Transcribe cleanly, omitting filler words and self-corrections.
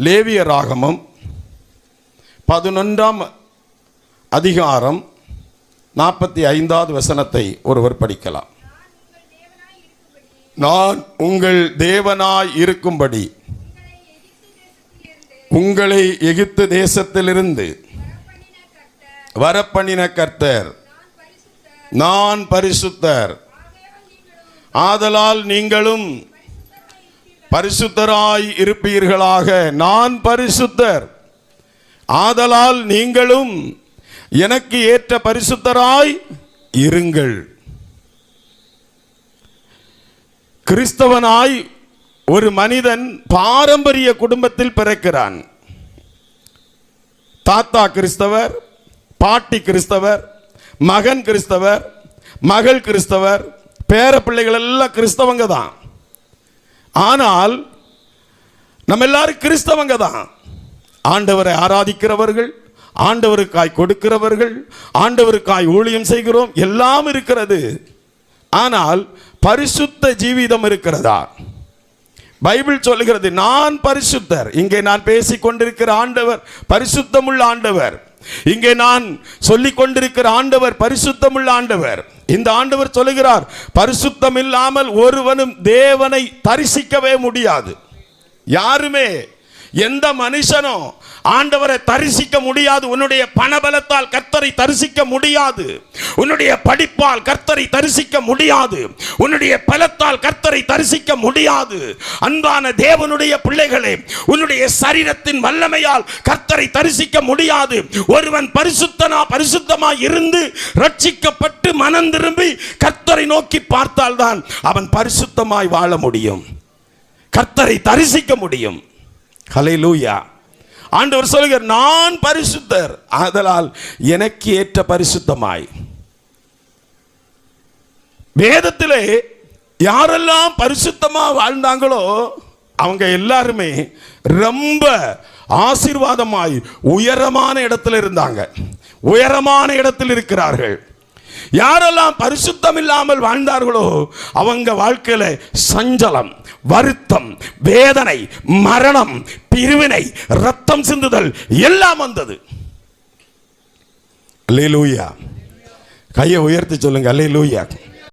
லேவியராகமம் 11ஆம் அதிகாரம் 45வது வசனத்தை ஒருவர் படிக்கலாம். நான் உங்கள் தேவனாய் இருக்கும்படி உங்களை எகிப்து தேசத்திலிருந்து வரப்பண்ணின கர்த்தர் நான் பரிசுத்தர், ஆதலால் நீங்களும் பரிசுத்தராய் இருப்பீர்களாக. நான் பரிசுத்தர், ஆதலால் நீங்களும் எனக்கு ஏற்ற பரிசுத்தராய் இருங்கள். கிறிஸ்தவனாய் ஒரு மனிதன் பாரம்பரிய குடும்பத்தில் பிறக்கிறான். தாத்தா கிறிஸ்தவர், பாட்டி கிறிஸ்தவர், மகன் கிறிஸ்தவர், மகள் கிறிஸ்தவர், பேர பிள்ளைகள் எல்லாம் கிறிஸ்தவங்க தான். ஆனால் நம்ம எல்லாரும் கிறிஸ்தவங்க தான். ஆண்டவரை ஆராதிக்கிறவர்கள், ஆண்டவருக்காய் கொடுக்கிறவர்கள், ஆண்டவருக்காய் ஊழியம் செய்கிறோம், எல்லாம் இருக்கிறது. ஆனால் பரிசுத்த ஜீவிதம் இருக்கிறதா? பைபிள் சொல்லுகிறது நான் பரிசுத்தர். இங்கே நான் பேசிக் கொண்டிருக்கிற ஆண்டவர் பரிசுத்தமுள்ள ஆண்டவர். இங்கே நான் சொல்லிக் கொண்டிருக்கிற ஆண்டவர் பரிசுத்தமுள்ள ஆண்டவர். இந்த ஆண்டவர் சொல்லுகிறார், பரிசுத்தம் இல்லாமல் ஒருவனும் தேவனை தரிசிக்கவே முடியாது. யாருமே, எந்த மனுஷனும் ஆண்டவரை தரிசிக்க முடியாது. உன்னுடைய பணபலத்தால் கர்த்தரை தரிசிக்க முடியாது. உன்னுடைய படிப்பால் கர்த்தரை தரிசிக்க முடியாது. உன்னுடைய பலத்தால் கர்த்தரை தரிசிக்க முடியாது. அன்பான தேவனுடைய பிள்ளைகளே, உன்னுடைய சரீரத்தின் வல்லமையால் கர்த்தரை தரிசிக்க முடியாது. ஒருவன் பரிசுத்தமாய் இருந்து ரட்சிக்கப்பட்டு மனம் திரும்பி கர்த்தரை நோக்கி பார்த்தால்தான் அவன் பரிசுத்தமாய் வாழ முடியும், கர்த்தரை தரிசிக்க முடியும். ஹல்லேலூயா. ஆண்டவர் சொல்கிறார், நான் பரிசுத்தர், ஆதலால் எனக்கு ஏற்ற பரிசுத்தமாய். வேதத்திலே யாரெல்லாம் பரிசுத்தமா வாழ்ந்தாங்களோ அவங்க எல்லாருமே ரொம்ப ஆசீர்வாதமாய் உயரமான இடத்துல இருந்தாங்க, உயரமான இடத்தில் இருக்கிறார்கள். யாரெல்லாம் பரிசுத்தம் இல்லாமல் வாழ்ந்தார்களோ அவங்க வாழ்க்கையில சஞ்சலம், வருத்தம், வேதனை, மரணம், பிரிவினை, ரத்தம் சிந்துதல் எல்லாம் வந்தது. அல்லேலூயா. கையை உயர்த்தி சொல்லுங்க, அல்லேலூயா.